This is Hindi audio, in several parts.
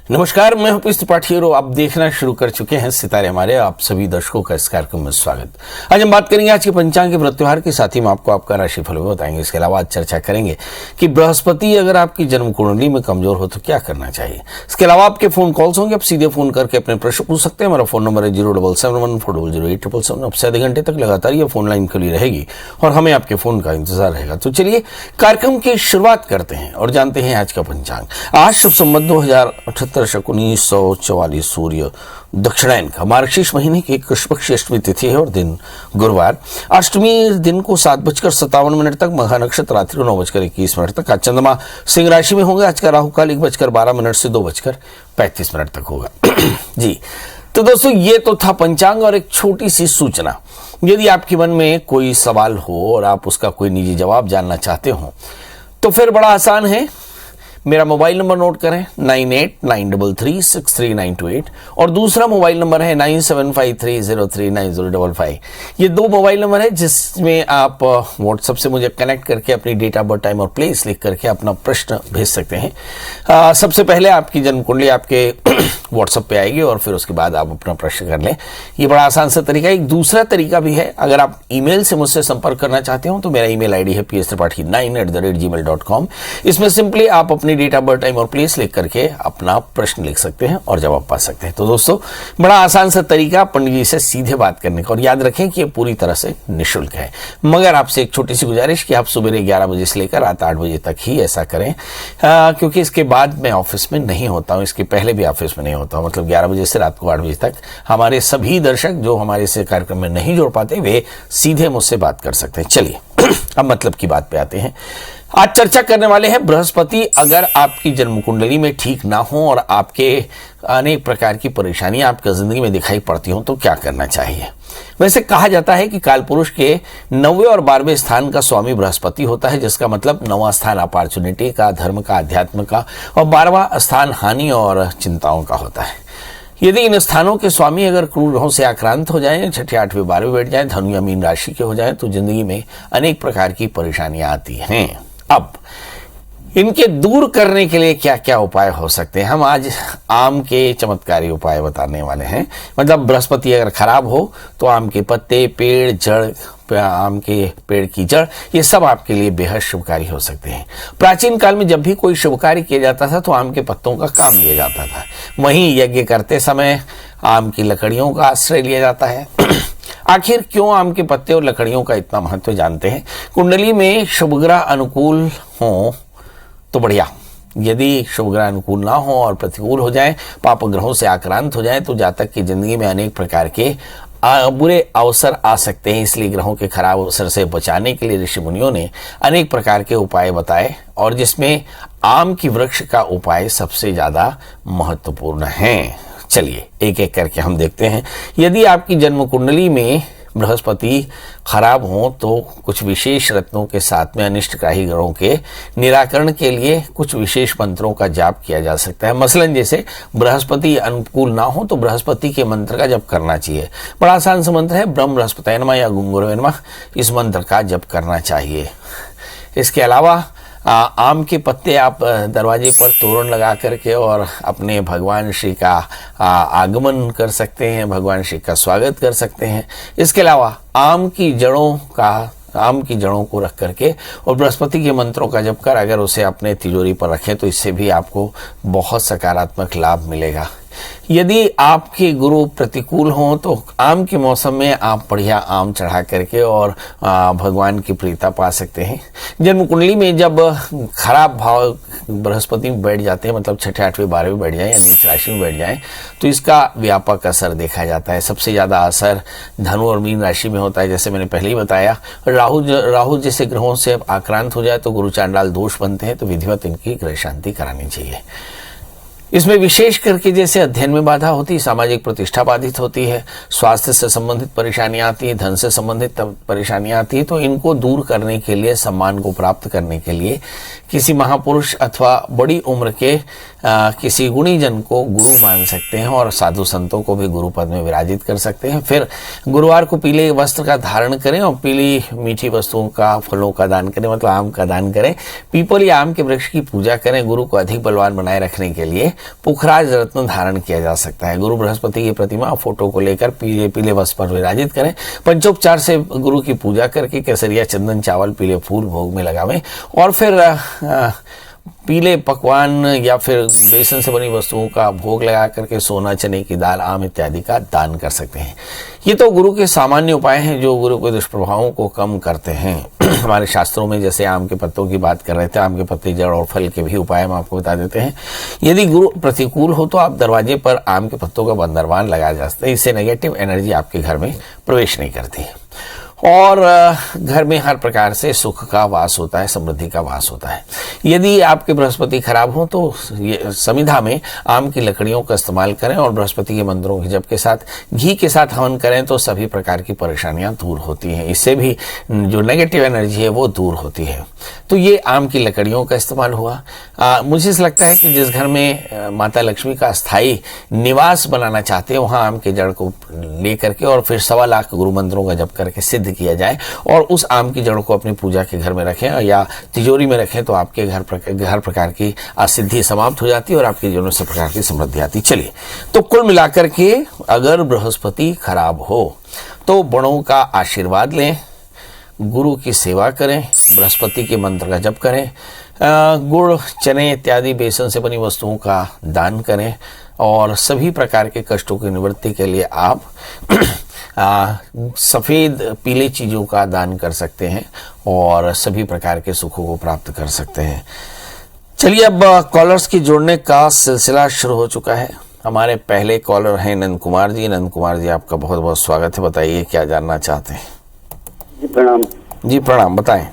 नमस्कार, मैं हूं पीयूष त्रिपाठी और आप देखना शुरू कर चुके हैं सितारे हमारे। आप सभी दर्शकों का इस कार्यक्रम में स्वागत। आज हम बात करेंगे आज के पंचांग के व्रत त्योहार के साथ ही हम आपको आपका राशिफल भी बताएंगे। इसके अलावा आज चर्चा करेंगे कि बृहस्पति अगर आपकी जन्म कुंडली में कमजोर हो तो क्या करना चाहिए। इसके अलावा आपके फोन कॉल्स होंगे, आप सीधे फोन करके अपने प्रश्न पूछ सकते हैं। हमारा फोन नंबर है 07714008777। अब से आधे घंटे तक लगातार ये फोन लाइन खुली रहेगी और हमें आपके फोन का इंतजार रहेगा। तो चलिए कार्यक्रम की शुरुआत करते हैं और जानते हैं आज का पंचांग। आज शुभ संवत 2078 1944 सूर्य दक्षिणायन का मार्गशीर्ष महीने की कृष्ण पक्ष अष्टमी तिथि है और दिन गुरुवार। अष्टमी दिन को 7:57 तक, मघा नक्षत्र रात्रि 9:21 तक। आज चंद्रमा सिंह राशि में होंगे। आज का राहु काल 1:12 से 2:35 तक होगा। जी तो दोस्तों, ये तो था पंचांग और एक छोटी सी सूचना। यदि आपके मन में कोई सवाल हो और आप उसका कोई निजी जवाब जानना चाहते हो तो फिर बड़ा आसान है। मेरा मोबाइल नंबर नोट करें 9893363928 और दूसरा मोबाइल नंबर है 9753039055। ये दो मोबाइल नंबर है जिसमें आप व्हाट्सएप से मुझे कनेक्ट करके अपनी डेट ऑफ बर्थ, टाइम और प्लेस लिख करके अपना प्रश्न भेज सकते हैं। सबसे पहले आपकी जन्म कुंडली आपके व्हाट्सएप पे आएगी और फिर उसके बाद आप अपना प्रश्न कर लें। ये बड़ा आसान सा तरीका है। एक दूसरा तरीका भी है, अगर आप ईमेल से मुझसे संपर्क करना चाहते हो तो मेरा ईमेल आईडी है pstripathi9@gmail.com। इसमें सिंपली आप अपनी डेट ऑफ बर्थ, टाइम और प्लेस लिख करके अपना प्रश्न लिख सकते हैं और जवाब पा सकते हैं। तो दोस्तों, बड़ा आसान सा तरीका पंडित जी से सीधे बात करने का। और याद रखें कि ये पूरी तरह से निःशुल्क है, मगर आपसे एक छोटी सी गुजारिश कि आप सुबह 11 बजे से लेकर रात 8 बजे तक ही ऐसा करें, क्योंकि इसके बाद मैं ऑफिस में नहीं होता हूं। इसके पहले भी ऑफिस में नहीं होता हूं। मतलब 11 बजे से रात को 8 बजे तक हमारे सभी दर्शक जो हमारे से कार्यक्रम में नहीं जुड़ पाते वे सीधे मुझसे बात कर सकते हैं। चलिए अब मतलब की बात पे आते हैं। आज चर्चा करने वाले हैं बृहस्पति अगर आपकी जन्म कुंडली में ठीक ना हो और आपके अनेक प्रकार की परेशानियां आपकी जिंदगी में दिखाई पड़ती हो तो क्या करना चाहिए। वैसे कहा जाता है कि काल पुरुष के 9वें और 12वें स्थान का स्वामी बृहस्पति होता है, जिसका मतलब 9वां स्थान अपॉर्चुनिटी का, धर्म का, अध्यात्म का और 12वां स्थान हानि और चिंताओं का होता है। यदि इन स्थानों के स्वामी अगर क्रूर ग्रहों से आक्रांत हो जाएं, 6ठे 8वें 12वें बैठ जाएं, धनु या मीन राशि के हो जाएं तो जिंदगी में अनेक प्रकार की परेशानियां आती हैं। अब इनके दूर करने के लिए क्या क्या उपाय हो सकते हैं, हम आज आम के चमत्कारी उपाय बताने वाले हैं। मतलब बृहस्पति अगर खराब हो तो आम के पत्ते, पेड़, जड़, आम के पेड़ की जड़, ये सब आपके लिए बेहद शुभकारी हो सकते हैं। प्राचीन काल में जब भी कोई शुभ कार्य किया जाता था तो आम के पत्तों का काम लिया जाता था। वहीं यज्ञ करते समय आम की लकड़ियों का आश्रय लिया जाता है। आखिर क्यों आम के पत्ते और लकड़ियों का इतना महत्व जानते हैं। कुंडली में शुभ ग्रह अनुकूल हो तो बढ़िया, यदि शुभ ग्रह अनुकूल ना हो और प्रतिकूल हो जाए, पाप ग्रहों से आक्रांत हो जाए तो जातक की जिंदगी में अनेक प्रकार के बुरे अवसर आ सकते हैं। इसलिए ग्रहों के खराब अवसर से बचाने के लिए ऋषि मुनियों ने अनेक प्रकार के उपाय बताए और जिसमें आम की वृक्ष का उपाय सबसे ज्यादा महत्वपूर्ण है। चलिए एक एक करके हम देखते हैं। यदि आपकी जन्म कुंडली में बृहस्पति खराब हो तो कुछ विशेष रत्नों के साथ में अनिष्टग्राही ग्रहों के निराकरण के लिए कुछ विशेष मंत्रों का जाप किया जा सकता है। मसलन जैसे बृहस्पति अनुकूल ना हो तो बृहस्पति के मंत्र का जप करना चाहिए। बड़ा आसान सा मंत्र है, ब्रह्म बृहस्पतये नमः या गुंगुरवे नमः। इस मंत्र का जप करना चाहिए। इसके अलावा आम के पत्ते आप दरवाजे पर तोरण लगा करके और अपने भगवान श्री का आगमन कर सकते हैं, भगवान श्री का स्वागत कर सकते हैं। इसके अलावा आम की जड़ों को रख करके और बृहस्पति के मंत्रों का जप कर अगर उसे अपने तिजोरी पर रखें तो इससे भी आपको बहुत सकारात्मक लाभ मिलेगा। यदि आपके गुरु प्रतिकूल हों तो आम के मौसम में आप बढ़िया आम चढ़ा करके और भगवान की प्रीता पा सकते हैं। जन्म कुंडली में जब खराब भाव बृहस्पति में बैठ जाते हैं, मतलब 6ठे 8वें 12वें बैठ जाए या नीच राशि में बैठ जाए तो इसका व्यापक असर देखा जाता है। सबसे ज्यादा असर धनु और मीन राशि में होता है, जैसे मैंने पहले ही बताया। राहु जैसे ग्रहों से आक्रांत हो जाए तो गुरु चांडाल दोष बनते हैं, तो विधिवत इनकी ग्रह शांति करानी चाहिए। इसमें विशेष करके जैसे अध्ययन में बाधा होती है, सामाजिक प्रतिष्ठा बाधित होती है, स्वास्थ्य से संबंधित परेशानियां आती है, धन से संबंधित परेशानियां आती है, तो इनको दूर करने के लिए, सम्मान को प्राप्त करने के लिए किसी महापुरुष अथवा बड़ी उम्र के किसी गुणी जन को गुरु मान सकते हैं और साधु संतों को भी गुरु पद में विराजित कर सकते हैं। फिर गुरुवार को पीले वस्त्र का धारण करें और पीली मीठी वस्तुओं का, फलों का दान करें, मतलब आम का दान करें। पीपल या आम के वृक्ष की पूजा करें। गुरु को अधिक बलवान बनाए रखने के लिए पुखराज रत्न धारण किया जा सकता है। गुरु बृहस्पति की प्रतिमा फोटो को लेकर पीले पीले वस्त्र पर विराजित करें। पंचोपचार से गुरु की पूजा करके केसरिया, चंदन, चावल, पीले फूल भोग में लगावें और फिर पीले पकवान या फिर बेसन से बनी वस्तुओं का भोग लगा करके सोना, चने की दाल, आम इत्यादि का दान कर सकते हैं। ये तो गुरु के सामान्य उपाय हैं जो गुरु के दुष्प्रभावों को कम करते हैं। हमारे शास्त्रों में जैसे आम के पत्तों की बात कर रहे थे, आम के पत्ते, जड़ और फल के भी उपाय हम आपको बता देते हैं। यदि गुरु प्रतिकूल हो तो आप दरवाजे पर आम के पत्तों का बंदरवान लगा जा सकते हैं। इससे नेगेटिव एनर्जी आपके घर में प्रवेश नहीं करती है और घर में हर प्रकार से सुख का वास होता है, समृद्धि का वास होता है। यदि आपके बृहस्पति खराब हो तो ये समिधा में आम की लकड़ियों का इस्तेमाल करें और बृहस्पति के मंत्रों के जप के साथ घी के साथ हवन करें तो सभी प्रकार की परेशानियां दूर होती हैं। इससे भी जो नेगेटिव एनर्जी है वो दूर होती है। तो ये आम की लकड़ियों का इस्तेमाल हुआ। मुझे ऐसा लगता है कि जिस घर में माता लक्ष्मी का स्थायी निवास बनाना चाहते हैं वहां आम के जड़ को लेकर के और फिर 1.25 लाख गुरु मंत्रों का जप करके सिद्ध किया जाए और उस आम की जड़ को अपनी पूजा के घर में रखें या तिजोरी में रखें तो आपके हर प्रकार की असिद्धि समाप्त हो जाती है और आपके जीवन में सब प्रकार की समृद्धि आती। चलिए, तो कुल मिलाकर के अगर बृहस्पति खराब हो तो बड़ों का आशीर्वाद लें, गुरु की सेवा करें, बृहस्पति के मंत्र का जप करें, गुड़, चने इत्यादि बेसन से बनी वस्तुओं का दान करें और सभी प्रकार के कष्टों की निवृत्ति के लिए आप सफ़ेद पीले चीज़ों का दान कर सकते हैं और सभी प्रकार के सुखों को प्राप्त कर सकते हैं। चलिए, अब कॉलर्स की जोड़ने का सिलसिला शुरू हो चुका है। हमारे पहले कॉलर हैं नंद कुमार जी। नंद कुमार जी, आपका बहुत बहुत स्वागत है। बताइए क्या जानना चाहते हैं। जी प्रणाम। जी प्रणाम, बताएं।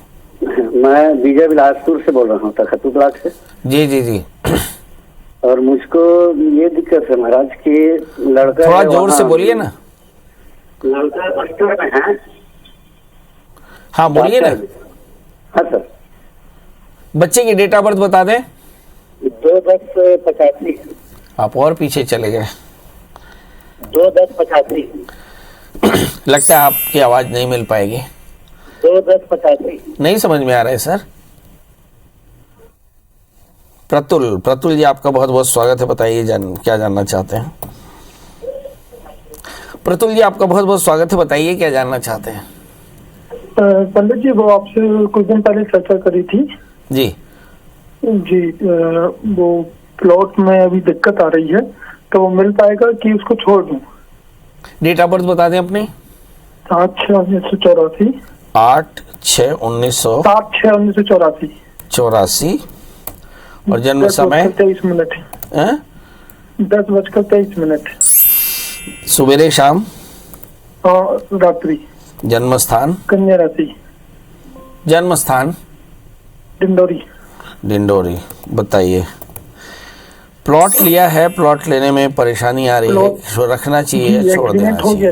मैं विजय बिलासपुर से बोल रहा हूँ, तखतु ब्लॉक से। जी जी जी। और मुझको ये दिक्कत है महाराज कि लड़का थोड़ा जोर से बोलिए ना। लड़का मास्टर में है। हाँ बोलिए ना। हाँ सर। बच्चे की डेट ऑफ बर्थ बता दें। 2/10/85। आप और पीछे चले गए। 2/10/85। लगता है आपकी आवाज नहीं मिल पाएगी। 2/10/85। नहीं समझ में आ रहा है सर। प्रतुल जी, आपका बहुत बहुत स्वागत है। बताइए क्या जानना चाहते हैं। प्रतुल जी, आपका बहुत बहुत स्वागत है। बताइए क्या जानना चाहते हैं। पंडित जी, वो आपसे कुछ दिन पहले चर्चा करी थी जी। वो प्लॉट में अभी दिक्कत आ रही है तो वो मिल पाएगा कि उसको छोड़ दूं? डेट ऑफ बर्थ बता दें अपनी। 8/6/1984। 8/6/1984। 8/6/1984। और जन्म समय 10:23। 10:23। सवेरे शाम रात्रि। जन्म स्थान कन्या राशि। जन्म स्थान डिंडोरी। बताइए, प्लॉट लिया है, प्लॉट लेने में परेशानी आ रही है, रखना चाहिए, छोड़ देना चाहिए।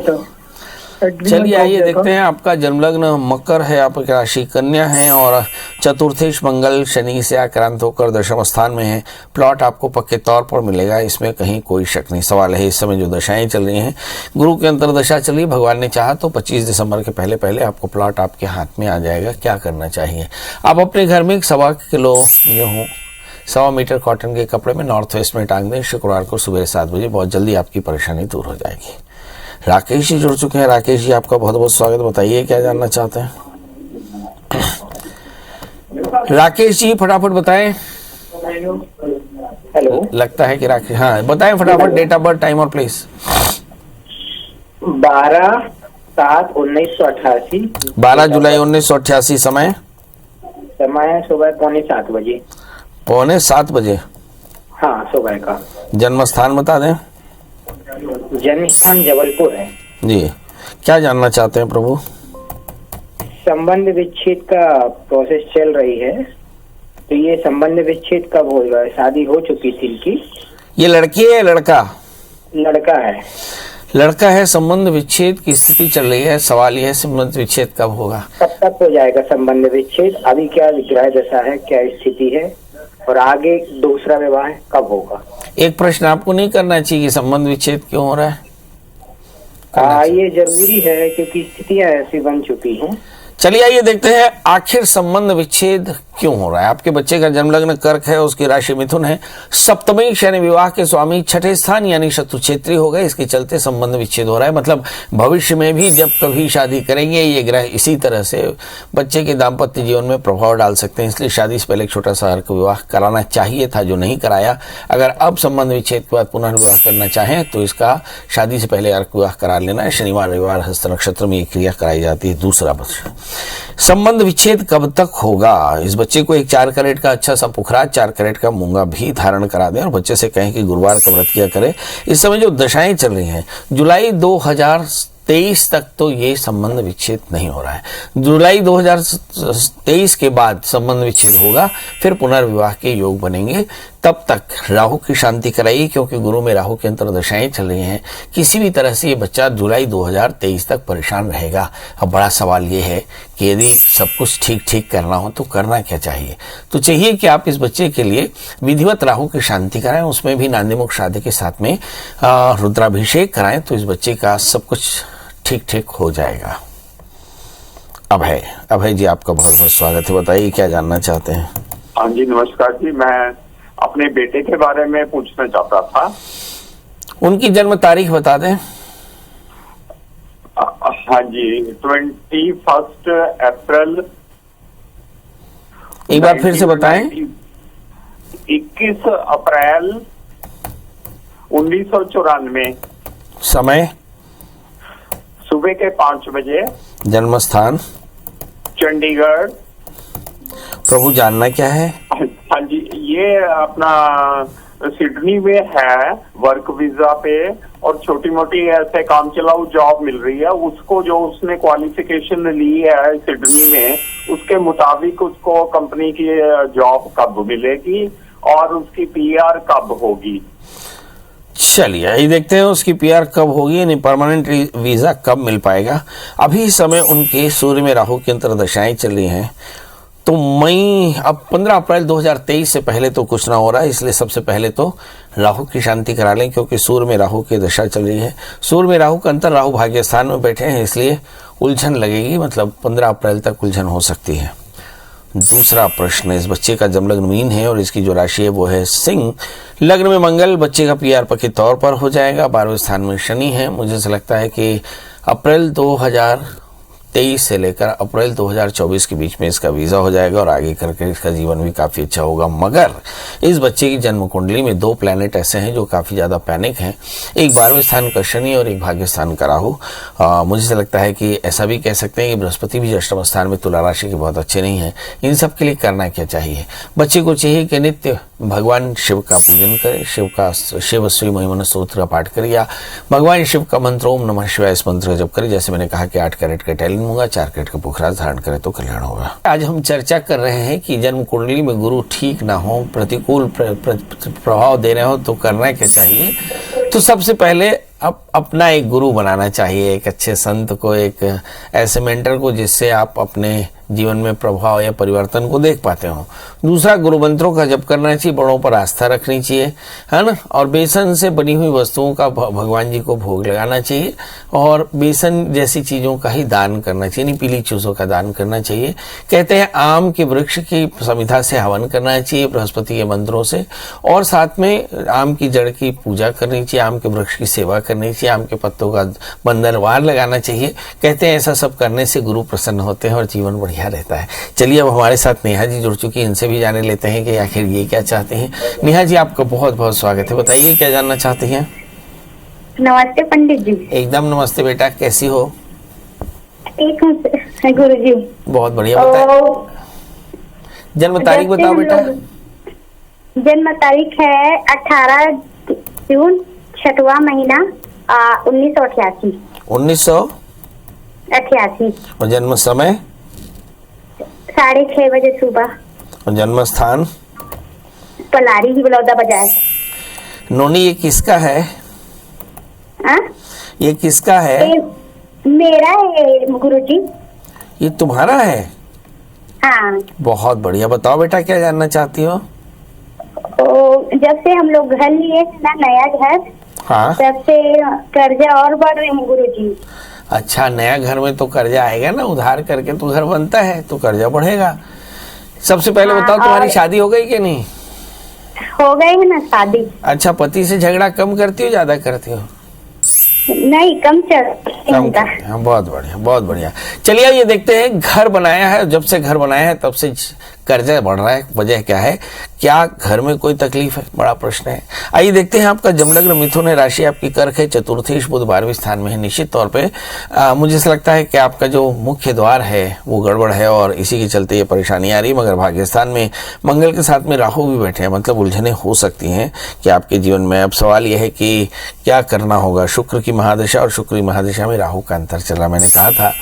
चलिए आइए देखते हैं। आपका जन्मलग्न मकर है, आपकी राशि कन्या है और चतुर्थेश मंगल शनि से आक्रांत होकर दशम स्थान में है। प्लॉट आपको पक्के तौर पर मिलेगा, इसमें कहीं कोई शक नहीं। सवाल है इस समय जो दशाएं चल रही हैं, गुरु की अंतरदशा चली, भगवान ने चाहा तो 25 दिसंबर के पहले पहले आपको प्लॉट आपके हाथ में आ जाएगा। क्या करना चाहिए, आप अपने घर में 1.25 किलो गेहूँ 1.25 मीटर कॉटन के कपड़े में नॉर्थ वेस्ट में टांग दें। शुक्रवार को सुबह 7 बजे बहुत जल्दी आपकी परेशानी दूर हो जाएगी। राकेश जी जुड़ चुके हैं। राकेश जी, आपका बहुत बहुत स्वागत। बताइए क्या जानना चाहते हैं। राकेश जी फटाफट बताएं। हेलो। लगता है कि राकेश, हाँ बताएं फटाफट। डेट ऑफ बर्थ, टाइम और प्लेस। 12/7/1988। 12 जुलाई 1988। समय सुबह 6:45 बजे। 6:45 बजे। हाँ, सुबह का। जन्म स्थान बता दें। जन्म स्थान जबलपुर है जी। क्या जानना चाहते हैं प्रभु। संबंध विच्छेद का प्रोसेस चल रही है, तो ये संबंध विच्छेद कब होगा? शादी हो चुकी थी इनकी। ये लड़की है लड़का? लड़का है। लड़का है, संबंध विच्छेद की स्थिति चल रही है। सवाल यह है संबंध विच्छेद कब होगा। कब तक हो जाएगा संबंध विच्छेद? अभी क्या ग्रह दशा है, क्या स्थिति है, और आगे दूसरा विवाह कब होगा? एक प्रश्न आपको नहीं करना चाहिए कि संबंध विच्छेद क्यों हो रहा है। ये जरूरी है क्योंकि स्थितियां ऐसी बन चुकी हैं। चलिए आइए देखते हैं आखिर संबंध विच्छेद क्यों हो रहा है? आपके बच्चे का जन्म लग्न कर्क है, उसकी राशि मिथुन है, सप्तमी शनि विवाह के स्वामी छठे स्थान यानी शत्रु क्षेत्री हो गए, इसके चलते संबंध विच्छेद हो रहा है। मतलब भविष्य में भी जब कभी शादी करेंगे ये ग्रह इसी तरह से बच्चे के दाम्पत्य जीवन में प्रभाव डाल सकते हैं, इसलिए शादी से पहले एक छोटा सा अर्क विवाह कराना चाहिए था जो नहीं कराया। अगर अब संबंध विच्छेद के बाद पुनर्विवाह करना चाहें तो इसका शादी से पहले अर्क विवाह करा लेना है। शनिवार रविवार हस्त नक्षत्र में ये क्रिया कराई जाती है। दूसरा प्रश्न, संबंध विच्छेद कब तक होगा? इस बच्चे को एक 4 कैरेट का अच्छा सा पुखराज, 4 कैरेट का मूंगा भी धारण करा दें और बच्चे से कहें कि गुरुवार का व्रत किया करे। इस समय जो दशाएं चल रही हैं, जुलाई 2023 तक तो ये संबंध विच्छेद नहीं हो रहा है। जुलाई 2023 के बाद संबंध विच्छेद होगा, फिर पुनर्विवाह के योग बनेंगे। तब तक राहु की शांति कराइए, क्योंकि गुरु में राहु की अंतर्दशाएं चल रही हैं। किसी भी तरह से ये बच्चा जुलाई 2023 तक परेशान रहेगा। अब बड़ा सवाल ये है कि यदि सब कुछ ठीक ठीक करना हो तो करना क्या चाहिए? तो चाहिए कि आप इस बच्चे के लिए विधिवत राहु की शांति कराएं, उसमें भी नांदीमुख श्राद्ध के साथ में रुद्राभिषेक कराएं, तो इस बच्चे का सब कुछ ठीक ठीक हो जाएगा। अभय जी, आपका बहुत बहुत स्वागत है। बताइए क्या जानना चाहते हैं? हाँ जी, नमस्कार जी। मैं अपने बेटे के बारे में पूछना चाहता था। उनकी जन्म तारीख बता दें। हाँ जी, 21 अप्रैल। एक बार फिर से बताएं। 21 अप्रैल 1994। समय? सुबह के 5 बजे। जन्म स्थान? चंडीगढ़। प्रभु जानना क्या है? हाँ जी, ये अपना सिडनी में है, वर्क वीजा पे, और छोटी मोटी ऐसे काम चलाऊ जॉब मिल रही है उसको। जो उसने क्वालिफिकेशन ली है सिडनी में, उसके मुताबिक उसको कंपनी की जॉब कब मिलेगी और उसकी पीआर कब होगी? चलिए ये देखते हैं उसकी पीआर कब होगी, यानी परमानेंट वीजा कब मिल पाएगा। अभी समय उनके सूर्य में राहु की अंतर्दशाएं चल रही हैं, तो अब 15 अप्रैल 2023 से पहले तो कुछ ना हो रहा है, इसलिए सबसे पहले तो राहु की शांति करा लें, क्योंकि सूर्य में राहु की दशा चल रही है। सूर्य में राहु का अंतर, राहु भाग्य स्थान में बैठे हैं, इसलिए उलझन लगेगी, मतलब 15 अप्रैल तक उलझन हो सकती है। दूसरा प्रश्न, इस बच्चे का जन्म लग्न मीन है और इसकी जो राशि है वो है सिंह। लग्न में मंगल, बच्चे का पीआर पक्के तौर पर हो जाएगा। 12वें स्थान में शनि है। मुझे ऐसा लगता है कि अप्रैल 2023 से लेकर अप्रैल 2024 के बीच में इसका वीज़ा हो जाएगा और आगे करके इसका जीवन भी काफ़ी अच्छा होगा। मगर इस बच्चे की जन्म कुंडली में 2 प्लैनेट ऐसे हैं जो काफ़ी ज़्यादा पैनिक हैं। एक 12वें स्थान का शनि और एक भाग्य स्थान का राहु। मुझे ऐसा लगता है कि ऐसा भी कह सकते हैं कि बृहस्पति भी अष्टम स्थान में तुला राशि के बहुत अच्छे नहीं हैं। इन सब के लिए करना क्या चाहिए? बच्चे को चाहिए कि नित्य भगवान शिव का पूजन करे, शिव श्री महिमन स्तोत्र का पाठ करे, या भगवान शिव का मंत्र ओम नमः शिवाय इस मंत्र का जप करे। जैसे मैंने कहा कि 8 कैरेट का टैलिन मूंगा, 4 कैरेट का पुखराज धारण करे तो कल्याण होगा। आज हम चर्चा कर रहे हैं कि जन्म कुंडली में गुरु ठीक ना हो, प्रतिकूल प्रभाव दे रहे हो तो करना क्या चाहिए? तो सबसे पहले अपना एक गुरु बनाना चाहिए, एक अच्छे संत को, एक ऐसे मेंटर को जिससे आप अपने जीवन में प्रभाव या परिवर्तन को देख पाते हो। दूसरा, गुरु मंत्रों का जप करना चाहिए, बड़ों पर आस्था रखनी चाहिए, है ना। और बेसन से बनी हुई वस्तुओं का भगवान जी को भोग लगाना चाहिए और बेसन जैसी चीज़ों का ही दान करना चाहिए, नहीं पीली चीज़ों का दान करना चाहिए। कहते हैं आम के वृक्ष की समिधा से हवन करना चाहिए बृहस्पति के मंत्रों से, और साथ में आम की जड़ की पूजा करनी चाहिए, आम के वृक्ष की सेवा करनी चाहिए, आम के पत्तों का बंधनवार लगाना चाहिए। कहते हैं ऐसा सब करने से गुरु प्रसन्न होते हैं और जीवन बढ़िया रहता है। चलिए अब हमारे साथ नेहा जी जुड़ चुकी हैं, इनसे भी जाने लेते हैं कि आखिर ये क्या चाहते हैं। नेहा जी, आपका बहुत बहुत स्वागत है। बताइए क्या जानना चाहती हैं? नमस्ते पंडित जी। एकदम नमस्ते बेटा, कैसी हो? ठीक हूँ गुरु जी। बहुत बढ़िया। बताओ जन्म तारीख बताओ बेटा। जन्म तारीख है 18 जून 6वां महीना 1988। 1988। और जन्म समय? 6:30 बजे सुबह। और जन्म स्थान? पलारी ही बलौदा बाजार। नोनी, ये किसका है? ये किसका है? मेरा है गुरुजी। ये तुम्हारा है? हाँ। बहुत बढ़िया। बताओ बेटा क्या जानना चाहती हो? जब से हम लोग घर लिए ना नया घर, हाँ, तब से कर्जा और बढ़ रहे हैं गुरुजी। अच्छा, नया घर में तो कर्जा आएगा ना, उधार करके तो घर बनता है तो कर्जा बढ़ेगा। सबसे पहले हाँ, बताओ तुम्हारी और- शादी हो गई कि नहीं? हो गई है ना शादी? अच्छा, पति से झगड़ा कम करती हो ज्यादा करती हो? नहीं, कम चल कम करती हो। हाँ, बहुत बढ़िया बहुत बढ़िया। चलिए ये देखते हैं, घर बनाया है, जब से घर बनाया है तब से कर्जा बढ़ रहा है, वजह क्या है? क्या घर में कोई तकलीफ है? बड़ा प्रश्न है। आइए देखते हैं, आपका जमलग्न मिथुन है, राशि आपकी कर्क है, चतुर्थेश बुध 12वें स्थान में है। निश्चित तौर पे मुझे ऐसा लगता है कि आपका जो मुख्य द्वार है वो गड़बड़ है और इसी के चलते ये परेशानी आ रही है। मगर भाग्यस्थान में मंगल के साथ में राहु भी बैठे हैं, मतलब उलझने हो सकती हैं कि आपके जीवन में। अब सवाल यह है कि क्या करना होगा। शुक्र की महादशा और शुक्र की महादशा में राहु का अंतर चल रहा। मैंने कहा था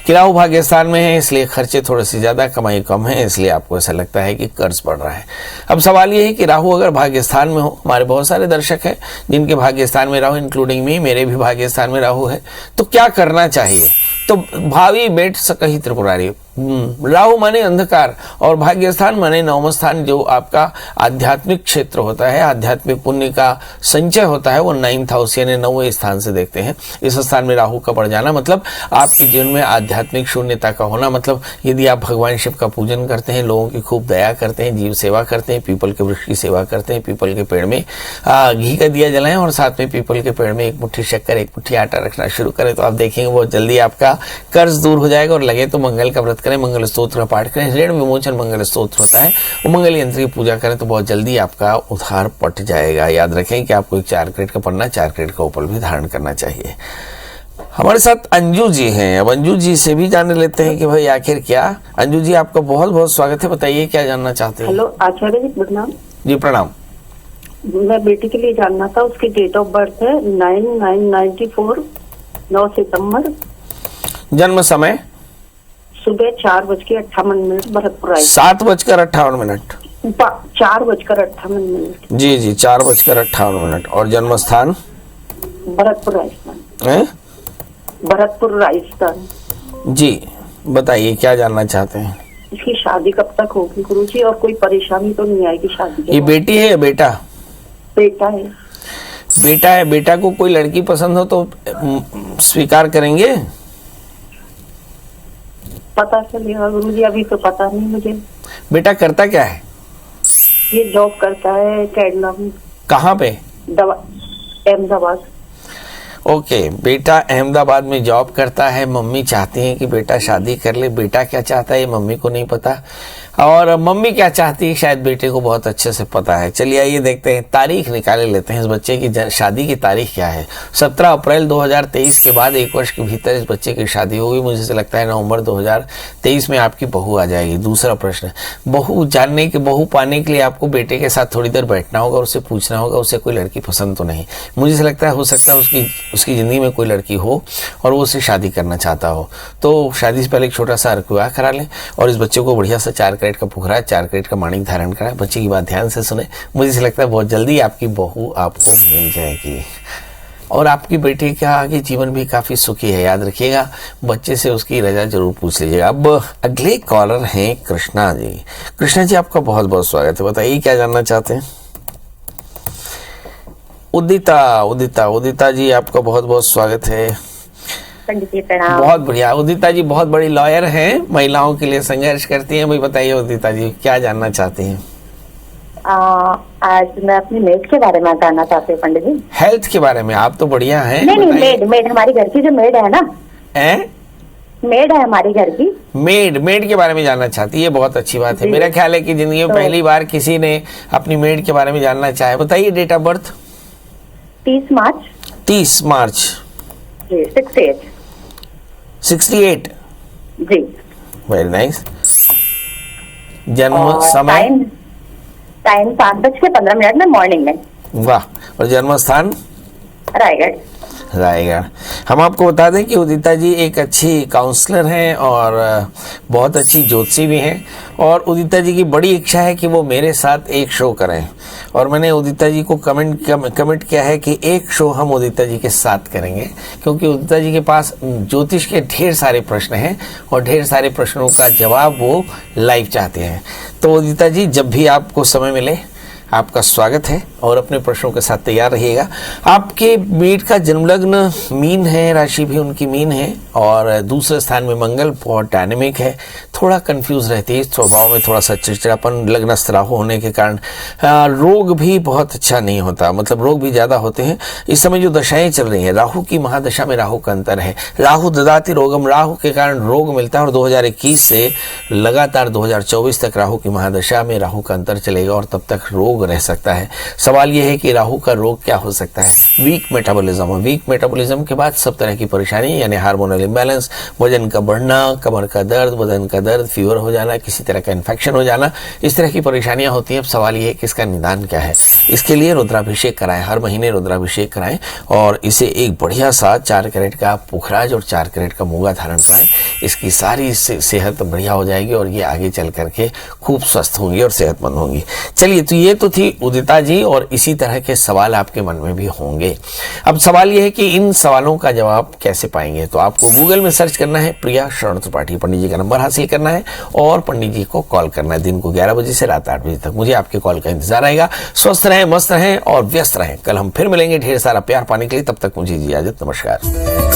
कि राहु भाग्यस्थान में है, इसलिए खर्चे थोड़े से ज्यादा, कमाई कम है, इसलिए आपको ऐसा लगता है कि कर्ज बढ़ रहा है। अब सवाल ये है कि राहु अगर भाग्यस्थान में हो, हमारे बहुत सारे दर्शक हैं जिनके भाग्यस्थान में राहु, इंक्लूडिंग मी, मेरे भी भाग्यस्थान में राहु है, तो क्या करना चाहिए? तो भावी बेट सकही त्रिपुरारी, राहु माने अंधकार और भाग्यस्थान माने नवम स्थान, जो आपका आध्यात्मिक क्षेत्र होता है, आध्यात्मिक पुण्य का संचय होता है, वो 9th हाउस यानी 9वें स्थान से देखते हैं। इस स्थान में राहु का बढ़ जाना मतलब आपके जीवन में आध्यात्मिक शून्यता का होना। मतलब यदि आप भगवान शिव का पूजन करते हैं, लोगों की खूब दया करते हैं, जीव सेवा करते हैं, पीपल के वृक्ष की सेवा करते हैं, पीपल के पेड़ में घी का दिया जलाएं और साथ में पीपल के पेड़ में एक मुट्ठी शक्कर, एक मुट्ठी आटा रखना शुरू करें, तो आप देखेंगे बहुत जल्दी आपका कर्ज दूर हो जाएगा। और लगे तो मंगल का व्रत करें, मंगल स्तोत्र का पाठ करें, ऋण विमोचन मंगल स्तोत्र होता है, वो मंगल यंत्र की पूजा करें तो बहुत जल्दी आपका उद्धार पट जाएगा। याद रखें कि आपको एक 4 कैरेट का पन्ना, 4 कैरेट का उपल भी धारण करना चाहिए। हमारे साथ अंजू जी हैं, अब अंजू जी से भी जान लेते हैं कि भाई आखिर क्या। अंजू जी, आपका बहुत बहुत स्वागत है, बताइए क्या जानना चाहते हैं? हेलो आचार्य जी, प्रणाम। जी प्रणाम। मैं बेटी के लिए जानना था, उसकी डेट ऑफ बर्थ है 9/9/94, 9 सितंबर, जन्म समय सुबह 4:58, भरतपुर राइस। 7:58। 4:58। जी जी, 4:58 और जन्म स्थान भरतपुर राजस्थान। है? भरतपुर राजस्थान। जी बताइए क्या जानना चाहते हैं? इसकी शादी कब तक होगी गुरुजी, और कोई परेशानी तो नहीं आएगी शादी के ये बाद? बेटी है या बेटा? बेटा है। बेटा है। बेटा को कोई लड़की पसंद हो तो स्वीकार करेंगे? पता चलेगा गुरुजी, अभी तो पता नहीं मुझे। बेटा करता क्या है? ये जॉब करता है केरला में। कहाँ पे? अहमदाबाद। ओके, बेटा अहमदाबाद में जॉब करता है। मम्मी चाहती हैं कि बेटा शादी कर ले। बेटा क्या चाहता है ये मम्मी को नहीं पता, और मम्मी क्या चाहती है शायद बेटे को बहुत अच्छे से पता है। चलिए आइए देखते हैं, तारीख निकाले लेते हैं इस बच्चे की। शादी की तारीख क्या है? 17 अप्रैल 2023 के बाद 1 वर्ष के भीतर इस बच्चे की शादी होगी। मुझे से लगता है नवंबर 2023 में आपकी बहू आ जाएगी। दूसरा प्रश्न, बहू जानने के, बहू पाने के लिए आपको बेटे के साथ थोड़ी देर बैठना होगा, उससे पूछना होगा उसे कोई लड़की पसंद तो नहीं। मुझे से लगता है हो सकता है उसकी जिंदगी में कोई लड़की हो और वो उससे शादी करना चाहता हो, तो शादी से पहले एक छोटा सा अर्क विवाह करा लें और इस बच्चे को बढ़िया सा 4 कैरेट का पुखरा, 4 कैरेट का माणिक धारण कराएं। बच्चे की बात ध्यान से सुने। मुझे से लगता है बहुत जल्दी आपकी बहू आपको मिल जाएगी और आपकी बेटी का आगे जीवन भी काफी सुखी है। याद रखिएगा, बच्चे से उसकी रजा जरूर पूछ लीजिएगा। अब अगले कॉलर हैं कृष्णा जी। कृष्णा जी, आपका बहुत बहुत स्वागत है, बताइए क्या जानना चाहते हैं? उदिता जी, आपका बहुत बहुत स्वागत है। पंडित जी प्रणाम। बहुत बढ़िया। उदिता जी बहुत बड़ी लॉयर हैं, महिलाओं के लिए संघर्ष करती हैं। भाई बताइए उदिता जी क्या जानना चाहती हैं? आज मैं अपनी मेड के बारे में जानना चाहती हूँ पंडित जी। हेल्थ के बारे में? आप तो बढ़िया हैं। नहीं, मेड हमारी घर की जो मेड है ना, मेड है हमारी घर की। मेड के बारे में जानना चाहती है, ये बहुत अच्छी बात है। मेरा ख्याल है कि जिंदगी में तो पहली बार किसी ने अपनी मेड के बारे में जानना चाहे। बताइए date of birth. 30 March 30 March 68 जी। Very nice. जन्म और समय? टाइम 7:15 में मॉर्निंग में। वाह। और जन्म स्थान? रायगढ़। हम आपको बता दें कि उदिता जी एक अच्छी काउंसलर हैं और बहुत अच्छी ज्योतिषी भी हैं, और उदिता जी की बड़ी इच्छा है कि वो मेरे साथ एक शो करें, और मैंने उदिता जी को कमेंट किया है कि एक शो हम उदिता जी के साथ करेंगे, क्योंकि उदिता जी के पास ज्योतिष के ढेर सारे प्रश्न हैं और ढेर सारे प्रश्नों का जवाब वो लाइव चाहते हैं। तो उदिता जी, जब भी आपको समय मिले आपका स्वागत है और अपने प्रश्नों के साथ तैयार रहिएगा। आपके मीट का जन्म लग्न मीन है, राशि भी उनकी मीन है और दूसरे स्थान में मंगल बहुत डायनेमिक है, थोड़ा कंफ्यूज रहती है, स्वभाव में थोड़ा सा चिड़चिड़ापन, लग्नस्थ राहु होने के कारण रोग भी बहुत अच्छा नहीं होता, मतलब रोग भी ज़्यादा होते हैं। इस समय जो दशाएं चल रही हैं, राहु की महादशा में राहु का अंतर है, राहु ददाति रोगम, राहु के कारण रोग मिलता है और 2021 से लगातार 2024 तक राहु की महादशा में राहु का अंतर चलेगा और तब तक रोग रह सकता है। सवाल यह है कि राहु का रोग क्या हो सकता है? Week metabolism. वीक मेटाबॉलिज्म के बाद सब तरह की परेशानी यानी हार्मोनल इम्बैलेंस, वजन का बढ़ना, कमर का दर्द, बदन का दर्द, फीवर हो जाना, किसी तरह का इन्फेक्शन हो जाना, इस तरह की परेशानियां होती हैं। अब सवाल ये है कि इसका निदान क्या है? इसके लिए रुद्राभिषेक कराएं, हर महीने रुद्राभिषेक कराएं और इसे एक बढ़िया सा 4 कैरेट का पुखराज और 4 कैरेट का मूंगा धारण कराएं। इसकी सारी सेहत बढ़िया हो जाएगी और ये आगे चल करके खूब स्वस्थ होंगी और सेहतमंद होंगी। चलिए, तो ये तो थी उदिता जी और इसी तरह के सवाल आपके मन में भी होंगे। अब सवाल ये है कि इन सवालों का जवाब कैसे पाएंगे? तो आपको गूगल में सर्च करना है प्रिया शरण त्रिपाठी, पंडित जी का नंबर हासिल करना है और पंडित जी को कॉल करना है दिन को 11 बजे से रात 8 बजे तक। मुझे आपके कॉल का इंतजार रहेगा। स्वस्थ रहें, मस्त रहें और व्यस्त रहें। कल हम फिर मिलेंगे ढेर सारा प्यार पाने के लिए। तब तक मुझे इजाजत, नमस्कार।